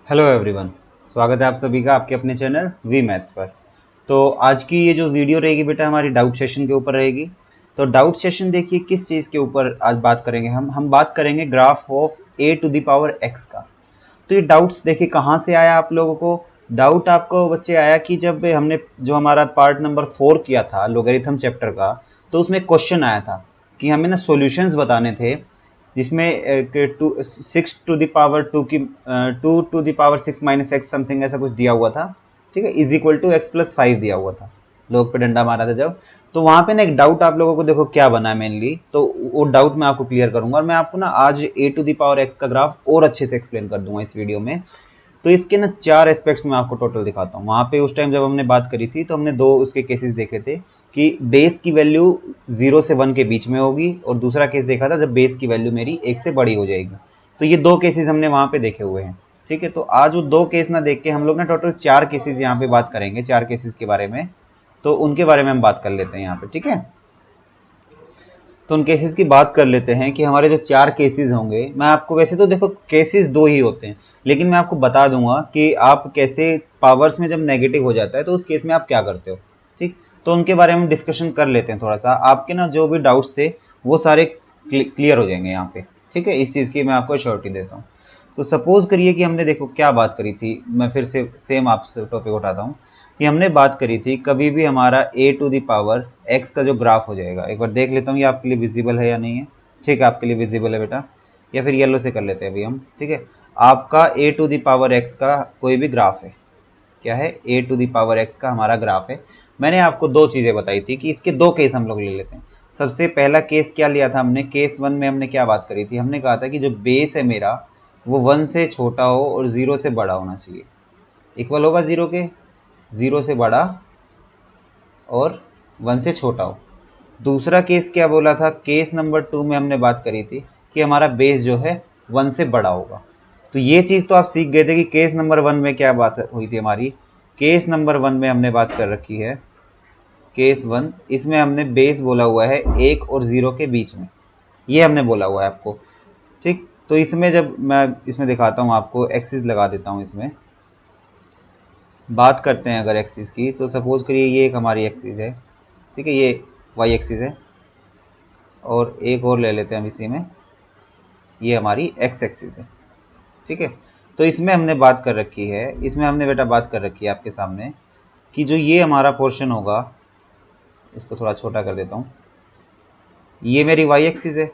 Hello everyone, स्वागत है आप सभी का आपके अपने चैनल वी मैथ्स पर। तो आज की ये जो वीडियो रहेगी बेटा हमारी डाउट सेशन के ऊपर रहेगी। तो डाउट सेशन देखिए किस चीज़ के ऊपर आज बात करेंगे हम बात करेंगे graph of a to the power x का। तो ये डाउट्स देखिए कहाँ से आया आप लोगों को। डाउट आपको बच्चे आया कि जब हमने जो हमारा पार्ट नंबर 4 किया था लोगरिथम चैप्टर का, तो उसमें क्वेश्चन आया था कि हमें ना सॉल्यूशंस बताने थे जिसमें six to the power two की two to the power six minus x something ऐसा कुछ दिया हुआ था। ठीक है, is equal to x plus 5 दिया हुआ था। लोग पे डंडा मारा था जब। तो वहां पे ना एक डाउट आप लोगों को देखो क्या बना है मेनली, तो वो डाउट मैं आपको क्लियर करूंगा और मैं आपको ना आज ए टू द पावर एक्स का ग्राफ और अच्छे से एक्सप्लेन कर दूंगा इस वीडियो में। तो इसके ना 4 एस्पेक्ट्स में आपको टोटल दिखाता हूँ। वहाँ पे उस टाइम जब हमने बात करी थी तो हमने दो उसके केसेस देखे थे कि बेस की वैल्यू 0 से 1 के बीच में होगी, और दूसरा केस देखा था जब बेस की वैल्यू मेरी 1 से बड़ी हो जाएगी। तो ये दो केसेस हमने वहाँ पे देखे हुए हैं। ठीक है, तो आज वो दो केस ना देख के हम लोग ना टोटल 4 केसेस यहाँ पे बात करेंगे, 4 केसेस के बारे में। तो उनके बारे में हम बात कर लेते हैं यहाँ पे। ठीक है, तो उन केसेस की बात कर लेते हैं कि हमारे जो 4 केसेस होंगे, मैं आपको वैसे तो देखो केसेस दो ही होते हैं, लेकिन मैं आपको बता दूंगा कि आप कैसे पावर्स में जब नेगेटिव हो जाता है तो उस केस में आप क्या करते हो। ठीक, तो उनके बारे में डिस्कशन कर लेते हैं थोड़ा सा। आपके ना जो भी डाउट्स थे वो सारे क्लियर हो जाएंगे यहाँ पे। ठीक है, इस चीज़ की मैं आपको श्योरिटी देता हूँ। तो सपोज करिए कि हमने देखो क्या बात करी थी, मैं फिर से सेम आपसे टॉपिक उठाता हूँ कि हमने बात करी थी कभी भी हमारा ए टू द पावर एक्स का जो ग्राफ हो जाएगा, एक बार देख लेता हूँ ये आपके लिए विजिबल है या नहीं है। ठीक है, आपके लिए विजिबल है बेटा, या फिर येलो से कर लेते हैं अभी हम। ठीक है, आपका ए टू द पावर एक्स का कोई भी ग्राफ है, क्या है, ए टू द पावर एक्स का हमारा ग्राफ है। मैंने आपको दो चीज़ें बताई थी कि इसके दो केस हम लोग ले लेते हैं। सबसे पहला केस क्या लिया था हमने, केस 1 में हमने क्या बात करी थी, हमने कहा था कि जो बेस है मेरा वो 1 से छोटा हो और 0 से बड़ा होना चाहिए, इक्वल होगा 0 के, 0 से बड़ा और 1 से छोटा हो। दूसरा केस क्या बोला था, केस नंबर 2 में हमने बात करी थी कि हमारा बेस जो है 1 से बड़ा होगा। तो ये चीज़ तो आप सीख गए थे कि केस नंबर 1 में क्या बात हुई थी हमारी। केस नंबर 1 में हमने बात कर रखी है, केस 1, इसमें हमने बेस बोला हुआ है 1 और 0 के बीच में, ये हमने बोला हुआ है आपको। ठीक, तो इसमें जब मैं इसमें दिखाता हूँ आपको, एक्सिस लगा देता हूँ इसमें, बात करते हैं अगर एक्सिस की, तो सपोज करिए ये एक हमारी एक्सिस है। ठीक है, ये वाई एक्सिस है, और एक और ले लेते हैं हम इसी में, ये हमारी एक्स एक्सिस है। ठीक है, तो इसमें हमने बात कर रखी है, इसमें हमने बेटा बात कर रखी है आपके सामने कि जो ये हमारा पोर्शन होगा, इसको थोड़ा छोटा कर देता हूँ, ये मेरी वाई एक्सिस है,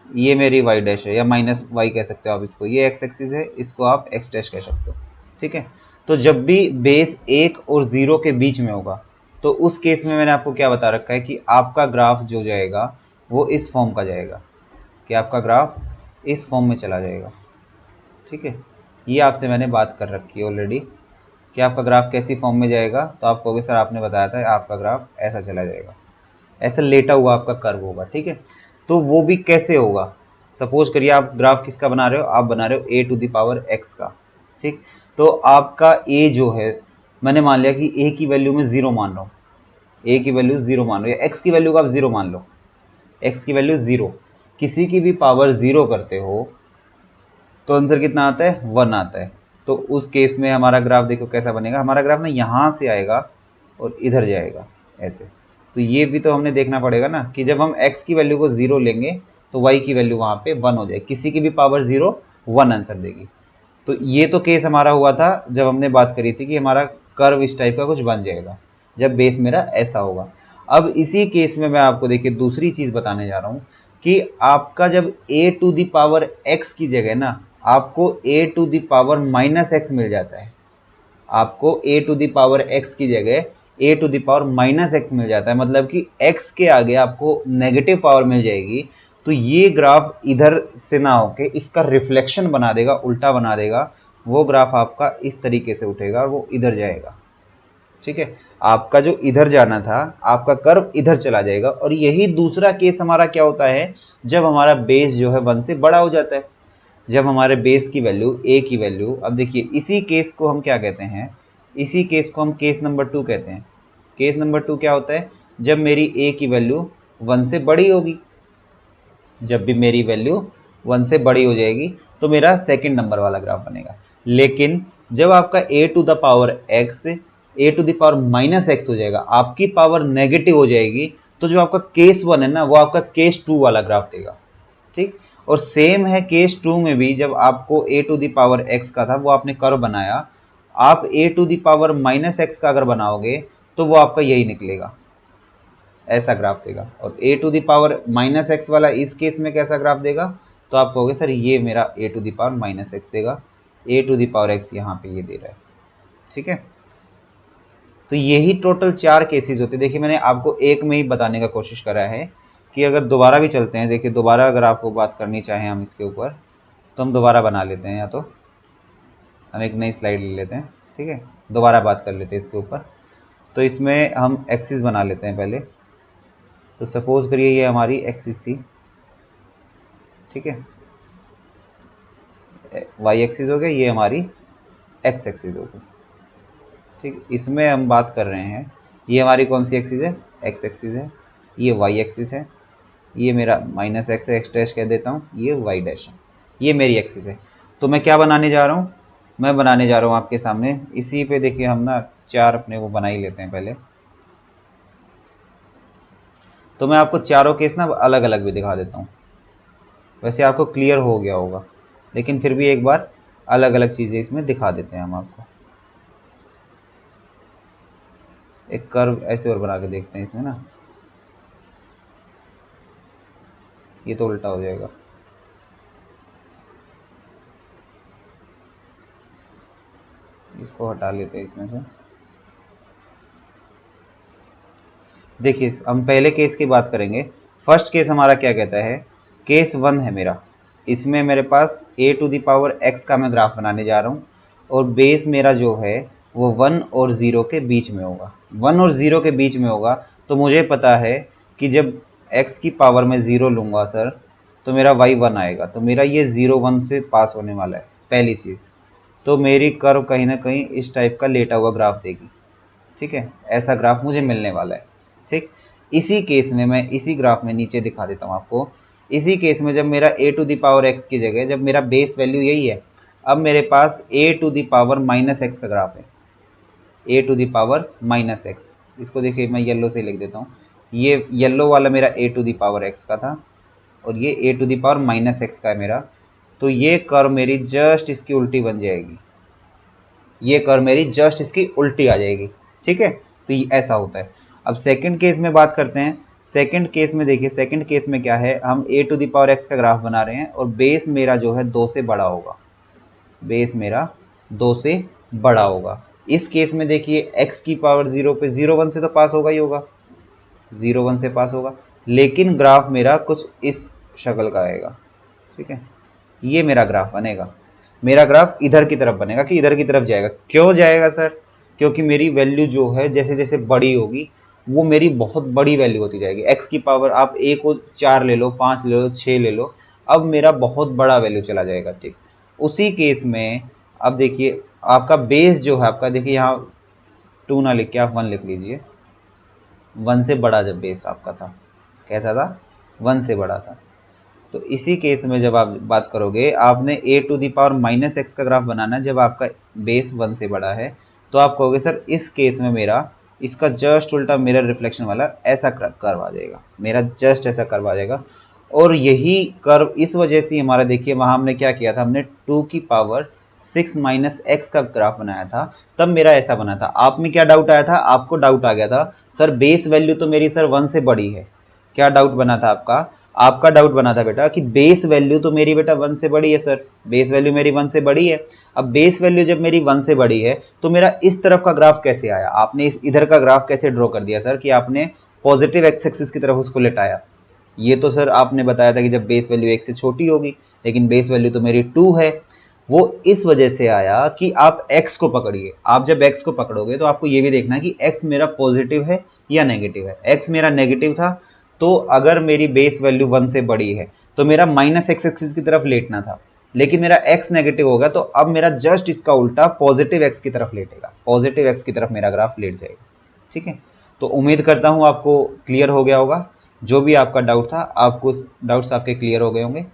ये मेरी वाई डैश है, या माइनस वाई कह सकते हो आप इसको, ये एक्स एक्सिस है, इसको आप एक्स डैश कह सकते हो। ठीक है, तो जब भी बेस 1 और 0 के बीच में होगा तो उस केस में मैंने आपको क्या बता रखा है कि आपका ग्राफ जो जाएगा वो इस फॉर्म का जाएगा, कि आपका ग्राफ इस फॉर्म में चला जाएगा। ठीक है, ये आपसे मैंने बात कर रखी है ऑलरेडी कि आपका ग्राफ कैसी फॉर्म में जाएगा। तो आप कहोगे सर आपने बताया था आपका ग्राफ ऐसा चला जाएगा, ऐसा लेटा हुआ आपका कर्व होगा। ठीक है, तो वो भी कैसे होगा, सपोज करिए आप ग्राफ किसका बना रहे हो, आप बना रहे हो ए टू द पावर एक्स का। ठीक, तो आपका ए जो है, मैंने मान लिया कि ए की वैल्यू में 0 मान रहा हूँ, ए की वैल्यू 0 मान लो, या एक्स की वैल्यू को आप 0 मान लो, एक्स की वैल्यू 0, किसी की भी पावर 0 करते हो तो आंसर कितना आता है, 1 आता है। तो उस केस में हमारा ग्राफ देखो कैसा बनेगा, हमारा ग्राफ ना यहाँ से आएगा और इधर जाएगा ऐसे। तो ये भी तो हमने देखना पड़ेगा ना कि जब हम x की वैल्यू को 0 लेंगे तो y की वैल्यू वहाँ पे 1 हो जाए, किसी की भी पावर 0 1 आंसर देगी। तो ये तो केस हमारा हुआ था जब हमने बात करी थी कि हमारा कर्व इस टाइप का कुछ बन जाएगा जब बेस मेरा ऐसा होगा। अब इसी केस में मैं आपको देखिए दूसरी चीज़ बताने जा रहा हूँ कि आपका जब a to the power x की जगह ना आपको a to the power minus x मिल जाता है, आपको a to the power x की जगह a to the power minus x मिल जाता है, मतलब कि x के आगे आपको नेगेटिव पावर मिल जाएगी। तो ये ग्राफ इधर से ना होके इसका रिफ्लेक्शन बना देगा, उल्टा बना देगा, वो ग्राफ आपका इस तरीके से उठेगा और वो इधर जाएगा। ठीक है, आपका जो इधर जाना था आपका कर्व इधर चला जाएगा। और यही दूसरा केस हमारा क्या होता है, जब हमारा बेस जो है 1 से बड़ा हो जाता है, जब हमारे बेस की वैल्यू a की वैल्यू, अब देखिए इसी केस को हम क्या कहते हैं, इसी केस को हम केस नंबर 2 कहते हैं। केस नंबर 2 क्या होता है, जब मेरी a की वैल्यू 1 से बड़ी होगी, जब भी मेरी वैल्यू 1 से बड़ी हो जाएगी तो मेरा सेकंड नंबर वाला ग्राफ बनेगा। लेकिन जब आपका a to the power x a to the power minus x हो जाएगा, आपकी पावर नेगेटिव हो जाएगी, तो जो आपका केस 1 है ना वो आपका केस 2 वाला ग्राफ देगा। ठीक, और सेम है केस 2 में भी, जब आपको a to the power x का था वो आपने कर्व बनाया, आप a to the power minus x का अगर बनाओगे तो वो आपका यही निकलेगा, ऐसा ग्राफ देगा। और a to the power minus x वाला इस केस में कैसा ग्राफ देगा, तो आप कहोगे सर ये मेरा a to the power minus x देगा, a to the power x यहाँ पे ये दे रहा है। ठीक है, तो यही टोटल 4 केसेस होते हैं। देखिए मैंने आपको एक में ही बताने का कोशिश करा है कि अगर दोबारा भी चलते हैं, देखिए दोबारा अगर आपको बात करनी चाहें हम इसके ऊपर, तो हम दोबारा बना लेते हैं, या तो हम एक नई स्लाइड ले लेते हैं। ठीक है, दोबारा बात कर लेते हैं इसके ऊपर। तो इसमें हम एक्सिस बना लेते हैं पहले। तो सपोज करिए ये हमारी एक्सिस थी, ठीक है, वाई एक्सिस हो गया, ये हमारी एक्स एक्सिस हो गई। ठीक, इसमें हम बात कर रहे हैं, ये हमारी कौन सी एक्सिस है, एक्स एक्सिस है, ये वाई एक्सिस है, ये मेरा माइनस एक्स है, एक्स डैश कह देता हूँ, ये वाई डैश है, ये मेरी एक्सिस है। तो मैं क्या बनाने जा रहा हूँ, मैं बनाने जा रहा हूँ आपके सामने इसी पे, देखिए हम ना 4 अपने वो बना ही लेते हैं पहले। तो मैं आपको चारों केस ना अलग अलग भी दिखा देता हूँ, वैसे आपको क्लियर हो गया होगा, लेकिन फिर भी एक बार अलग अलग चीज़ें इसमें दिखा देते हैं हम आपको। एक कर्व ऐसे और बना के देखते हैं इसमें ना, ये तो उल्टा हो जाएगा। इसको हटा लेते हैं इसमें से। देखिए हम पहले केस की बात करेंगे। फर्स्ट केस हमारा क्या कहता है, केस 1 है मेरा, इसमें मेरे पास a to the power x का मैं ग्राफ बनाने जा रहा हूँ, और बेस मेरा जो है वो 1 और 0 के बीच में होगा। 1 और 0 के बीच में होगा, तो मुझे पता है कि जब x की पावर में 0 लूँगा सर, तो मेरा y 1 आएगा, तो मेरा ये 0 1 से पास होने वाला है, पहली चीज़। तो मेरी कर्व कहीं ना कहीं इस टाइप का लेटा हुआ ग्राफ देगी। ठीक है, ऐसा ग्राफ मुझे मिलने वाला है। ठीक, इसी केस में मैं इसी ग्राफ में नीचे दिखा देता हूँ आपको। इसी केस में जब मेरा a to the power x की जगह जब मेरा बेस वैल्यू यही है, अब मेरे पास a to the power minus x का ग्राफ है, a to the power minus x. इसको देखिए मैं येलो से लिख देता हूँ, ये येलो वाला मेरा a to the power x का था, और ये a to the power minus x का है मेरा। तो ये कर्व मेरी जस्ट इसकी उल्टी बन जाएगी, ये कर्व मेरी जस्ट इसकी उल्टी आ जाएगी। ठीक है, तो ये ऐसा होता है। अब सेकंड केस में बात करते हैं। सेकंड केस में देखिए, सेकंड केस में क्या है, हम a to the power x का ग्राफ बना रहे हैं, और बेस मेरा जो है 2 से बड़ा होगा, बेस मेरा 2 से बड़ा होगा। इस केस में देखिए x की पावर 0 पे 0 1 से तो पास होगा ही होगा, 0 1 से पास होगा, लेकिन ग्राफ मेरा कुछ इस शक्ल का आएगा। ठीक है, ये मेरा ग्राफ बनेगा, मेरा ग्राफ इधर की तरफ बनेगा कि इधर की तरफ जाएगा। क्यों जाएगा सर, क्योंकि मेरी वैल्यू जो है जैसे जैसे बड़ी होगी वो मेरी बहुत बड़ी वैल्यू होती जाएगी। x की पावर आप a को 4 ले लो, 5 ले लो, 6 ले लो, अब मेरा बहुत बड़ा वैल्यू चला जाएगा। ठीक, उसी केस में अब देखिए आपका बेस जो है आपका, देखिए यहाँ 2 ना लिख के आप 1 लिख लीजिए। 1 से बड़ा जब बेस आपका था, कैसा था, 1 से बड़ा था। तो इसी केस में जब आप बात करोगे, आपने a to the power minus x का ग्राफ बनाना है जब आपका बेस 1 से बड़ा है, तो आप कहोगे सर इस केस में मेरा इसका जस्ट उल्टा मिरर रिफ्लेक्शन वाला ऐसा कर्व आ जाएगा, मेरा जस्ट ऐसा कर्व आ जाएगा। और यही कर्व इस वजह से हमारा, देखिए वहाँ हमने क्या किया था, हमने 2 की पावर 6 माइनस एक्स का ग्राफ बनाया था, तब मेरा ऐसा बना था। आप में क्या डाउट आया था, आपको डाउट आ गया था सर बेस वैल्यू तो मेरी सर 1 से बड़ी है। क्या डाउट बना था आपका, आपका डाउट बना था बेटा कि बेस वैल्यू तो मेरी बेटा 1 से बड़ी है सर, बेस वैल्यू मेरी 1 से बड़ी है। अब बेस वैल्यू जब मेरी 1 से बड़ी है तो मेरा इस तरफ का ग्राफ कैसे आया, आपने इस इधर का ग्राफ कैसे ड्रॉ कर दिया सर, कि आपने पॉजिटिव एक्स एक्सिस की तरफ उसको लेटाया। ये तो सर आपने बताया था कि जब बेस वैल्यू 1 से छोटी होगी, लेकिन बेस वैल्यू तो मेरी 2 है। वो इस वजह से आया कि आप x को पकड़िए, आप जब x को पकड़ोगे तो आपको ये भी देखना है कि x मेरा पॉजिटिव है या नेगेटिव है। x मेरा नेगेटिव था, तो अगर मेरी बेस वैल्यू 1 से बड़ी है तो मेरा माइनस एक्स एक्सिस की तरफ लेटना था, लेकिन मेरा x नेगेटिव होगा तो अब मेरा जस्ट इसका उल्टा पॉजिटिव x की तरफ लेटेगा, पॉजिटिव x की तरफ मेरा ग्राफ लेट जाएगा। ठीक है, तो उम्मीद करता हूँ आपको क्लियर हो गया होगा। जो भी आपका डाउट था, आपको डाउट्स आपके क्लियर हो गए होंगे।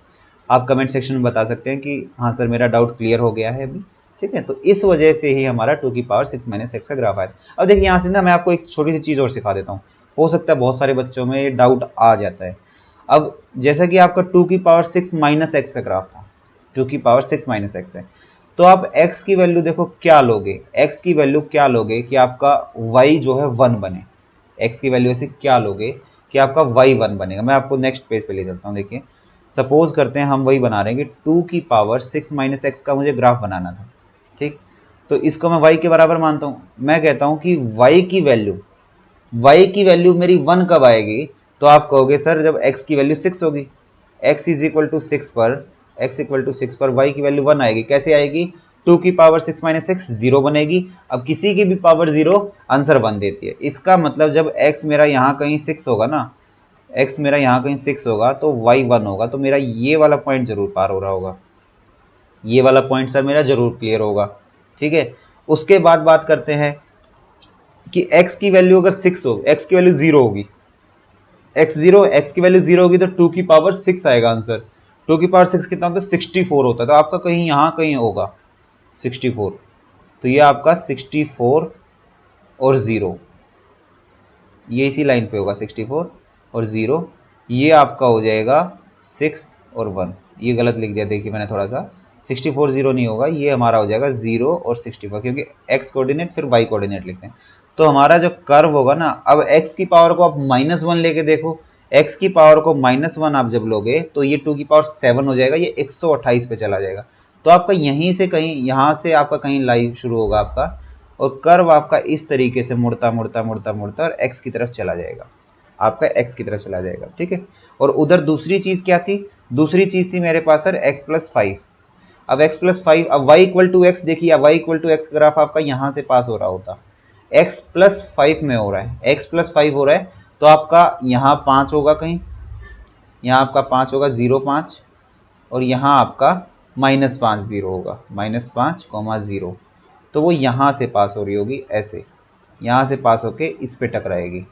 आप कमेंट सेक्शन में बता सकते हैं कि हाँ सर मेरा डाउट क्लियर हो गया है अभी। ठीक है, तो इस वजह से ही हमारा 2 की पावर 6 माइनस एक्स का ग्राफ आया। अब देखिए यहाँ से ना मैं आपको एक छोटी सी चीज़ और सिखा देता हूँ, हो सकता है बहुत सारे बच्चों में ये डाउट आ जाता है। अब जैसा कि आपका 2 की पावर 6 माइनस एक्स का ग्राफ था, 2 की पावर 6 माइनस एक्स है, तो आप x की वैल्यू देखो क्या लोगे, x की वैल्यू क्या लोगे कि आपका y जो है 1 बने। x की वैल्यू ऐसे क्या लोगे कि आपका y 1 बनेगा। मैं आपको नेक्स्ट पेज पे ले चलता हूँ। देखिए सपोज करते हैं हम वही बना रहे हैं कि 2 की पावर 6 माइनस एक्स का मुझे ग्राफ बनाना था, ठीक। तो इसको मैं y के बराबर मानता हूँ। मैं कहता हूँ कि y की वैल्यू मेरी 1 कब आएगी, तो आप कहोगे सर जब x की वैल्यू 6 होगी। x इज इक्वल टू 6 पर y की वैल्यू 1 आएगी। कैसे आएगी, 2 की पावर 6 माइनस एक्स 0 बनेगी। अब किसी की भी पावर 0 आंसर 1 देती है। इसका मतलब जब x मेरा यहाँ कहीं 6 होगा ना, x मेरा यहाँ कहीं 6 होगा तो y 1 होगा, तो मेरा ये वाला पॉइंट जरूर पार हो रहा होगा, ये वाला पॉइंट सर मेरा जरूर क्लियर होगा, ठीक है। उसके बाद बात करते हैं कि x की वैल्यू अगर 6 हो, x की वैल्यू 0 होगी, x की वैल्यू 0 होगी तो 2 की पावर 6 आएगा आंसर। 2 की पावर 6 कितना होता है, 64 होता है। तो आपका कहीं यहाँ कहीं होगा 64, तो ये आपका 64 और 0, ये इसी लाइन पे होगा 64 और 0, ये आपका हो जाएगा 6 और 1। ये गलत लिख दिया, देखिए मैंने थोड़ा सा, 64 0 नहीं होगा, ये हमारा हो जाएगा 0 और 64, क्योंकि x कोऑर्डिनेट फिर y कोऑर्डिनेट लिखते हैं। तो हमारा जो कर्व होगा ना, अब x की पावर को आप -1 लेके देखो, x की पावर को -1 आप जब लोगे तो ये 2 की पावर 7 हो जाएगा, ये 128 पे चला जाएगा। तो आपका यहीं से कहीं, यहाँ से आपका कहीं लाइव शुरू होगा आपका, और कर्व आपका इस तरीके से मुड़ता मुड़ता मुड़ता मुड़ता और x की तरफ चला जाएगा, आपका x की तरफ चला जाएगा, ठीक है। और उधर दूसरी चीज़ क्या थी, दूसरी चीज़ थी मेरे पास सर x + 5। अब x + 5, अब y = x, देखिए अब y = x ग्राफ आपका यहाँ से पास हो रहा होता, x + 5 में हो रहा है, x + 5 हो रहा है, तो आपका यहाँ 5 होगा, कहीं यहाँ आपका 5 होगा, 0 5, और यहाँ आपका -5 0 होगा, -5, 0, तो वो यहाँ से पास हो रही होगी, ऐसे यहाँ से पास होके इस पे टकराएगी।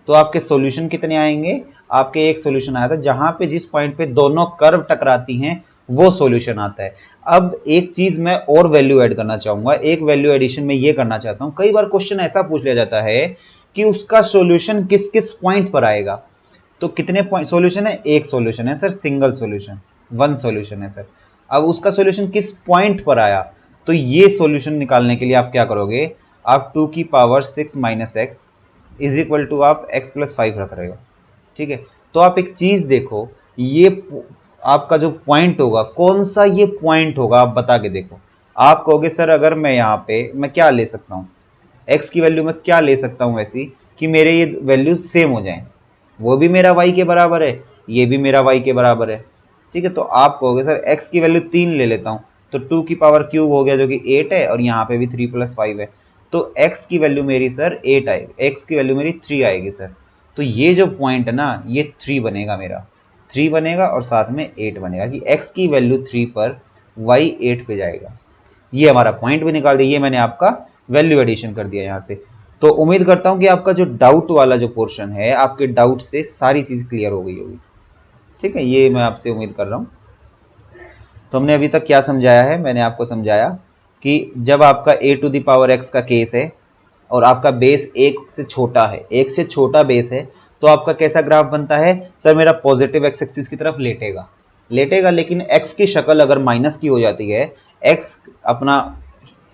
तो आपके सॉल्यूशन कितने आएंगे, आपके एक सॉल्यूशन आया था जहाँ पे जिस पॉइंट पे दोनों कर्व टकराती हैं वो सॉल्यूशन आता है। अब एक चीज मैं और वैल्यू ऐड करना चाहूंगा, एक वैल्यू एडिशन में ये करना चाहता हूँ। कई बार क्वेश्चन ऐसा पूछ लिया जाता है कि उसका सॉल्यूशन किस किस पॉइंट पर आएगा। तो कितने पॉइंट सॉल्यूशन है, एक सॉल्यूशन है सर, सिंगल सॉल्यूशन, 1 सॉल्यूशन है सर। अब उसका सॉल्यूशन किस पॉइंट पर आया, तो ये सॉल्यूशन निकालने के लिए आप क्या करोगे, आप 2 की power 6 minus x is equal to आप x + 5 रख रहे हो, ठीक है। तो आप एक चीज देखो, ये आपका जो पॉइंट होगा, कौन सा ये पॉइंट होगा, आप बता के देखो। आप कहोगे सर अगर मैं यहाँ पे मैं क्या ले सकता हूँ, x की वैल्यू में क्या ले सकता हूँ ऐसी कि मेरे ये वैल्यू सेम हो जाए, वो भी मेरा y के बराबर है, ये भी मेरा y के बराबर है, ठीक है। तो आप कहोगे सर x की वैल्यू 3 ले लेता हूँ, तो 2 की पावर क्यूब हो गया जो कि 8 है, और यहाँ पे भी 3 + 5 है, तो x की वैल्यू मेरी सर 8 आएगी, x की वैल्यू मेरी 3 आएगी सर। तो ये जो पॉइंट है ना, ये 3 बनेगा, मेरा 3 बनेगा और साथ में 8 बनेगा कि x की वैल्यू 3 पर y 8 पे जाएगा। ये हमारा पॉइंट भी निकाल दिया, ये मैंने आपका वैल्यू एडिशन कर दिया यहाँ से। तो उम्मीद करता हूँ कि आपका जो डाउट वाला जो पोर्शन है, आपके डाउट से सारी चीज़ क्लियर हो गई होगी, ठीक है, ये मैं आपसे उम्मीद कर रहा हूँ। तो हमने अभी तक क्या समझाया है, मैंने आपको समझाया कि जब आपका a⁴x का केस है और आपका बेस 1 से छोटा है, 1 से छोटा बेस है, तो आपका कैसा ग्राफ बनता है सर, मेरा पॉजिटिव x एक्सिस की तरफ लेटेगा, लेकिन x की शक्ल अगर माइनस की हो जाती है, x अपना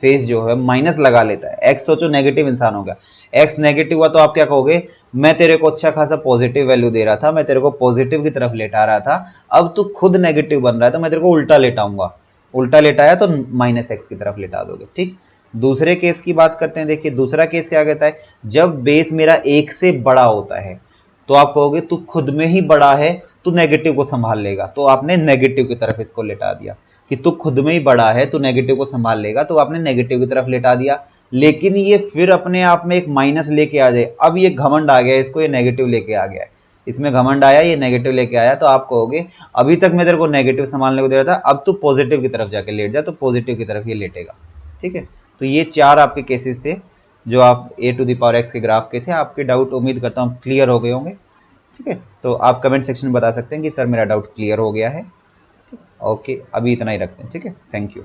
फेस जो है माइनस लगा लेता है, x सोचो नेगेटिव इंसान हो गया, x नेगेटिव हुआ तो आप क्या कहोगे, मैं तेरे को अच्छा खासा पॉजिटिव वैल्यू दे रहा था, मैं तेरे को पॉजिटिव की तरफ लेटा रहा था, अब तू खुद नेगेटिव बन रहा है तो मैं तेरे को उल्टा लेटाऊंगा, उल्टा लेटाया तो -x की तरफ लेटा दोगे, ठीक। दूसरे केस की बात करते हैं। देखिए दूसरा केस क्या कहता है, जब बेस मेरा 1 से बड़ा होता है, तो आप कहोगे तू खुद में ही बड़ा है, तू नेगेटिव को संभाल लेगा, तो आपने नेगेटिव की तरफ इसको लेटा दिया कि तू खुद में ही बड़ा है, तू नेगेटिव को संभाल लेगा, तो आपने नेगेटिव की तरफ लेटा दिया। लेकिन ये फिर अपने आप में एक माइनस लेके आ जाए, अब ये घमंड आ गया इसको, ये नेगेटिव लेके आ गया है, इसमें घमंड आया, ये नेगेटिव लेके आया, तो आप कहोगे अभी तक मैं तेरे को नेगेटिव संभालने को दे रहा था, अब तू पॉजिटिव की तरफ जाके लेट जा, तो पॉजिटिव की तरफ ये लेटेगा, ठीक है। तो ये 4 आपके केसेस थे जो आप a⁴x के ग्राफ के थे। आपके डाउट उम्मीद करता हूँ क्लियर हो गए होंगे, ठीक है। तो आप कमेंट सेक्शन में बता सकते हैं कि सर मेरा डाउट क्लियर हो गया है, ओके। अभी इतना ही रखते हैं, ठीक है, थैंक यू।